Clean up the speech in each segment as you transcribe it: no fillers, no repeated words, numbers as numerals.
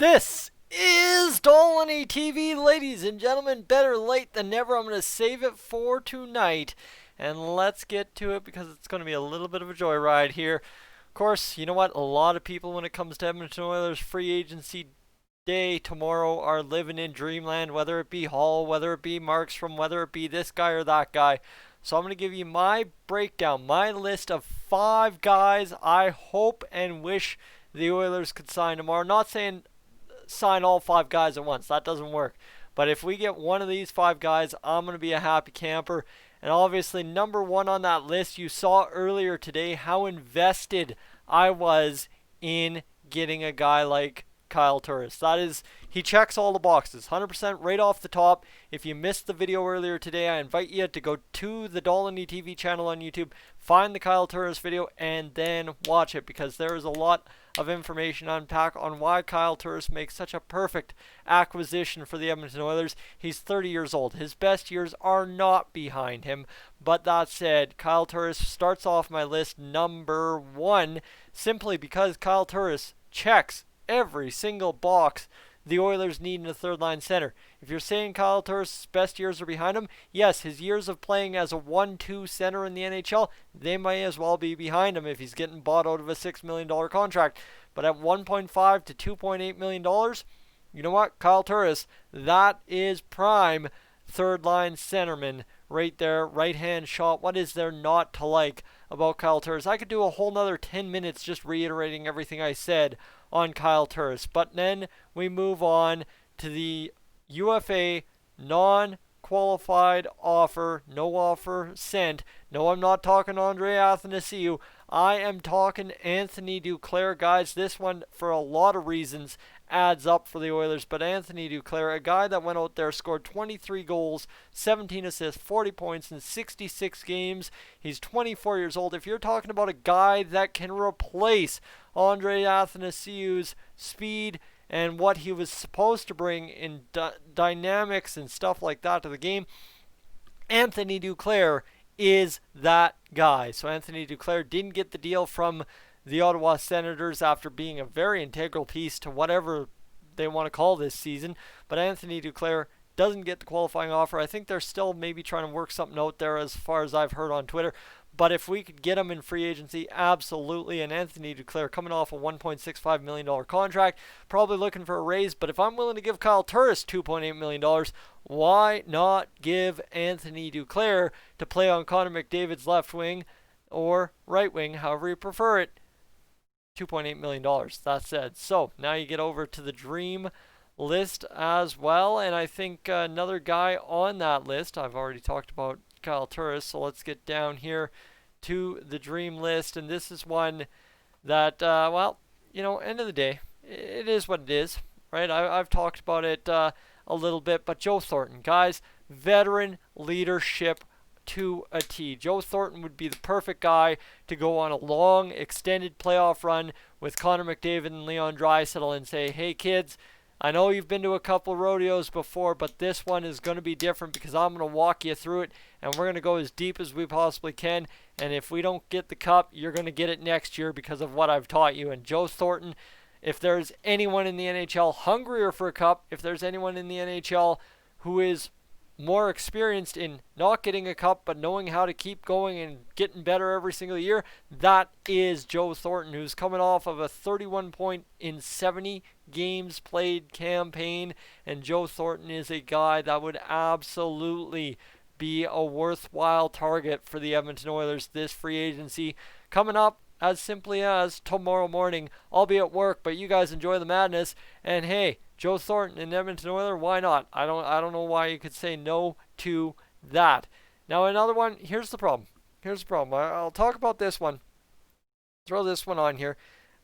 This is Dolynny TV, ladies and gentlemen. Better late than never. I'm going to save it for tonight. And let's get to it because it's going to be a little bit of a joyride here. Of course, you know what? A lot of people when it comes to Edmonton Oilers free agency day tomorrow are living in dreamland, whether it be Hall, whether it be Markstrom, whether it be this guy or that guy. So I'm going to give you my breakdown, my list of 5 guys I hope and wish the Oilers could sign tomorrow. Not saying sign all 5 guys at once. That doesn't work. But if we get one of these 5 guys, I'm going to be a happy camper. And obviously, number 1 on that list, you saw earlier today how invested I was in getting a guy like Kyle Turris. That is, he checks all the boxes, 100% right off the top. If you missed the video earlier today, I invite you to go to the Dolynny TV channel on YouTube, find the Kyle Turris video, and then watch it because there is a lot of information to unpack on why Kyle Turris makes such a perfect acquisition for the Edmonton Oilers. He's 30 years old. His best years are not behind him. But that said, Kyle Turris starts off my list number 1 simply because Kyle Turris checks every single box the Oilers need in a third-line center. If you're saying Kyle Turris' best years are behind him, yes, his years of playing as a 1-2 center in the NHL, they may as well be behind him if he's getting bought out of a $6 million contract. But at $1.5 to $2.8 million, you know what? Kyle Turris, that is prime third-line centerman right there, right-hand shot. What is there not to like about Kyle Turris? I could do a whole nother 10 minutes just reiterating everything I said on Kyle Turris. But then we move on to the UFA non-qualified offer, no offer sent. No, I'm not talking Andre Athanasiou. I am talking Anthony Duclair. Guys, this one, for a lot of reasons, adds up for the Oilers. But Anthony Duclair, a guy that went out there, scored 23 goals, 17 assists, 40 points in 66 games. He's 24 years old. If you're talking about a guy that can replace Andre Athanasiou's speed and what he was supposed to bring in dynamics and stuff like that to the game, Anthony Duclair is that guy. So Anthony Duclair didn't get the deal from the Ottawa Senators after being a very integral piece to whatever they want to call this season. But Anthony Duclair doesn't get the qualifying offer. I think they're still maybe trying to work something out there as far as I've heard on Twitter. But if we could get him in free agency, absolutely. And Anthony Duclair coming off a $1.65 million contract, probably looking for a raise. But if I'm willing to give Kyle Turris $2.8 million, why not give Anthony Duclair to play on Connor McDavid's left wing or right wing, however you prefer it, $2.8 million. That said. So now you get over to the dream list as well. And I think another guy on that list, I've already talked about Kyle Turris, so let's get down here to the dream list. And this is one that, well, you know, end of the day, it is what it is, right? I've talked about it a little bit, but Joe Thornton, guys, veteran leadership to a T. Joe Thornton would be the perfect guy to go on a long, extended playoff run with Connor McDavid and Leon Draisaitl and say, hey, kids, I know you've been to a couple rodeos before, but this one is going to be different because I'm going to walk you through it, and we're going to go as deep as we possibly can. And if we don't get the cup, you're going to get it next year because of what I've taught you. And Joe Thornton, if there's anyone in the NHL hungrier for a cup, if there's anyone in the NHL who is more experienced in not getting a cup but knowing how to keep going and getting better every single year, that is Joe Thornton, who's coming off of a 31 point in 70 games played campaign. And Joe Thornton is a guy that would absolutely be a worthwhile target for the Edmonton Oilers this free agency coming up as simply as tomorrow morning. I'll be at work, but you guys enjoy the madness. And hey, Joe Thornton and Edmonton Oilers, why not? I don't know why you could say no to that. Now another one, here's the problem. I'll talk about this one. Throw this one on here.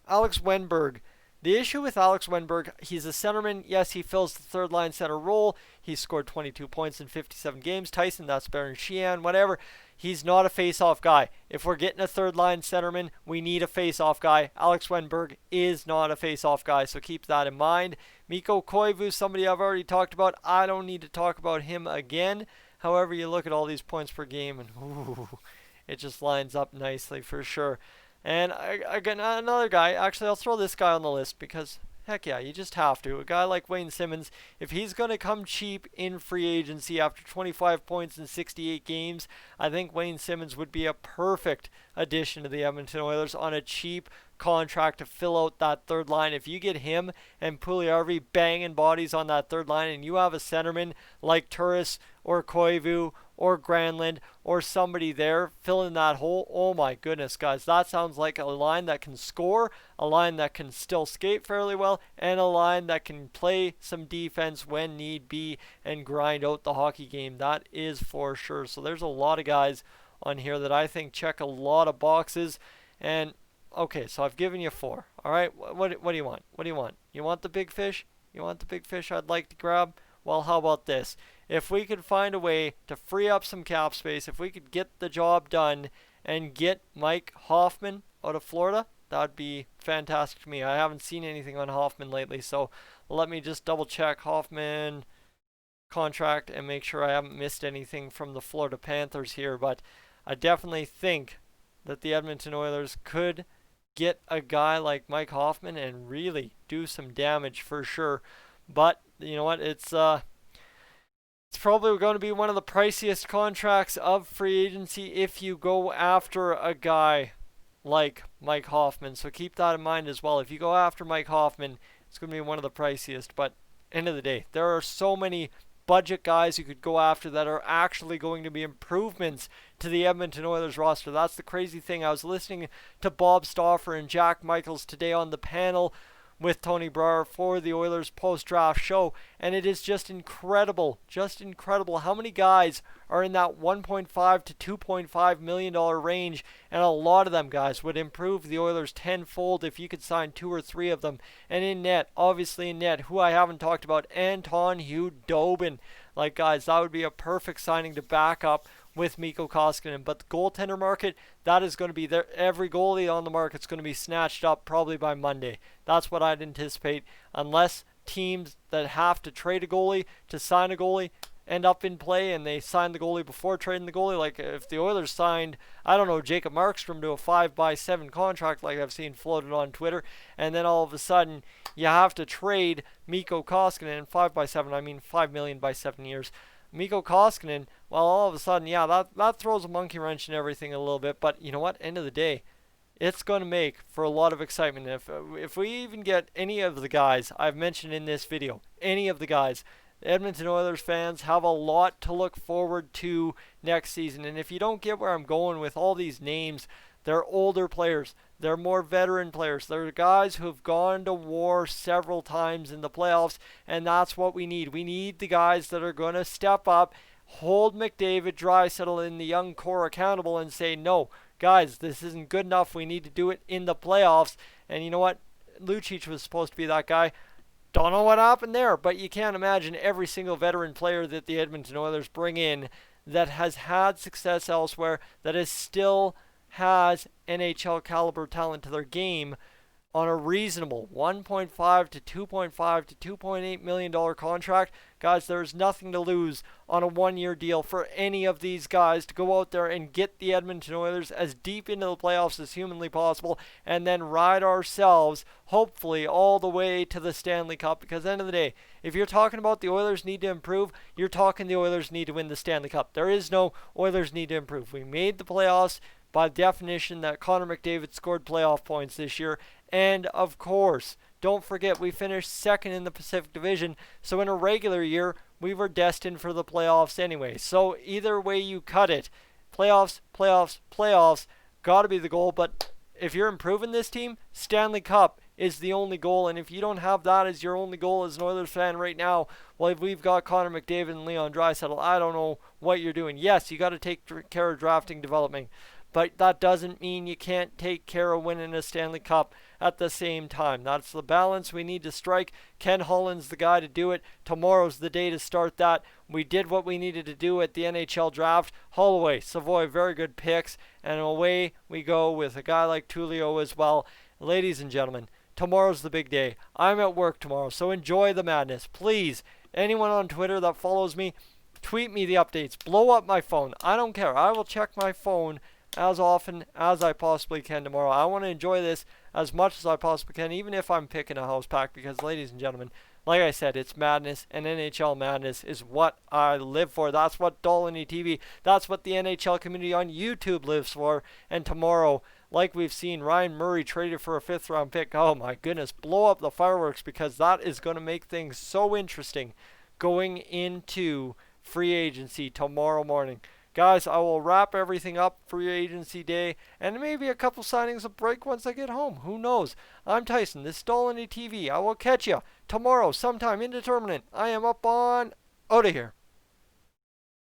Alex Wennberg. The issue with Alex Wennberg, he's a centerman. Yes, he fills the third line center role. He's scored 22 points in 57 games. Tyson, that's better than Sheehan, whatever. He's not a face-off guy. If we're getting a third line centerman, we need a face-off guy. Alex Wennberg is not a face-off guy, so keep that in mind. Mikko Koivu, somebody I've already talked about. I don't need to talk about him again. However, you look at all these points per game, and ooh, it just lines up nicely for sure. And again, another guy, actually I'll throw this guy on the list because, Heck yeah, you just have to. A guy like Wayne Simmonds, if he's going to come cheap in free agency after 25 points in 68 games, I think Wayne Simmonds would be a perfect addition to the Edmonton Oilers on a cheap contract to fill out that third line. If you get him and Puljujarvi banging bodies on that third line, and you have a centerman like Turris or Koivu or Granlund or somebody there filling that hole, oh my goodness, guys, that sounds like a line that can score, a line that can still skate fairly well, and a line that can play some defense when need be and grind out the hockey game. That is for sure. So there's a lot of guys on here that I think check a lot of boxes. And okay, so I've given you 4. All right, what do you want? What do you want? You want the big fish? You want the big fish I'd like to grab? Well, how about this? If we could find a way to free up some cap space, if we could get the job done and get Mike Hoffman out of Florida, that would be fantastic to me. I haven't seen anything on Hoffman lately, so let me just double check Hoffman contract and make sure I haven't missed anything from the Florida Panthers here. But I definitely think that the Edmonton Oilers could get a guy like Mike Hoffman and really do some damage for sure. But you know what? It's probably going to be one of the priciest contracts of free agency if you go after a guy like Mike Hoffman. So keep that in mind as well. If you go after Mike Hoffman, it's going to be one of the priciest. But end of the day, there are so many budget guys you could go after that are actually going to be improvements to the Edmonton Oilers roster. That's the crazy thing. I was listening to Bob Stauffer and Jack Michaels today on the panel with Tony Brar for the Oilers post-draft show, and it is just incredible how many guys are in that $1.5 to $2.5 million range, and a lot of them guys would improve the Oilers tenfold if you could sign 2 or 3 of them. And in net, obviously in net, who I haven't talked about, Anton Hudobin. Like, guys, that would be a perfect signing to back up with Mikko Koskinen. But the goaltender market, that is going to be there. Every goalie on the market is going to be snatched up probably by Monday. That's what I'd anticipate, unless teams that have to trade a goalie to sign a goalie end up in play and they sign the goalie before trading the goalie. Like if the Oilers signed, I don't know, Jacob Markstrom to a 5x7 contract like I've seen floated on Twitter, and then all of a sudden you have to trade Mikko Koskinen, and 5x7, I mean $5 million by 7 years. Mikko Koskinen, well, all of a sudden, yeah, that throws a monkey wrench in everything a little bit. But you know what? End of the day, it's going to make for a lot of excitement. If we even get any of the guys I've mentioned in this video, any of the guys, Edmonton Oilers fans have a lot to look forward to next season. And if you don't get where I'm going with all these names, they're older players. They're more veteran players. They're guys who have gone to war several times in the playoffs, and that's what we need. We need the guys that are going to step up, hold McDavid, Draisaitl, and the young core accountable and say, no, guys, this isn't good enough. We need to do it in the playoffs. And you know what? Lucic was supposed to be that guy. Don't know what happened there, but you can't imagine every single veteran player that the Edmonton Oilers bring in that has had success elsewhere, that is still has NHL caliber talent to their game on a reasonable $1.5 to $2.5 to $2.8 million contract. Guys, there's nothing to lose on a one-year deal for any of these guys to go out there and get the Edmonton Oilers as deep into the playoffs as humanly possible, and then ride ourselves, hopefully, all the way to the Stanley Cup. Because at the end of the day, if you're talking about the Oilers need to improve, you're talking the Oilers need to win the Stanley Cup. There is no Oilers need to improve. We made the playoffs. By definition, that Connor McDavid scored playoff points this year. And of course, don't forget, we finished second in the Pacific Division. So in a regular year, we were destined for the playoffs anyway. So either way you cut it, playoffs, got to be the goal. But if you're improving this team, Stanley Cup is the only goal. And if you don't have that as your only goal as an Oilers fan right now, well, if we've got Connor McDavid and Leon Draisaitl, I don't know what you're doing. Yes, you got to take care of drafting development. But that doesn't mean you can't take care of winning a Stanley Cup at the same time. That's the balance we need to strike. Ken Holland's the guy to do it. Tomorrow's the day to start that. We did what we needed to do at the NHL draft. Holloway, Savoy, very good picks. And away we go with a guy like Tullio as well. Ladies and gentlemen, tomorrow's the big day. I'm at work tomorrow, so enjoy the madness. Please, anyone on Twitter that follows me, tweet me the updates. Blow up my phone. I don't care. I will check my phone as often as I possibly can tomorrow. I want to enjoy this as much as I possibly can, even if I'm picking a house pack, because, ladies and gentlemen, like I said, it's madness, and NHL madness is what I live for. That's what Dolynny TV, that's what the NHL community on YouTube lives for. And tomorrow, like we've seen, Ryan Murray traded for a 5th round pick. Oh my goodness, blow up the fireworks, because that is going to make things so interesting going into free agency tomorrow morning. Guys, I will wrap everything up free agency day, and maybe a couple signings will break once I get home. Who knows? I'm Tyson. This is Dolynny TV. I will catch you tomorrow sometime indeterminate. I am up on out of here.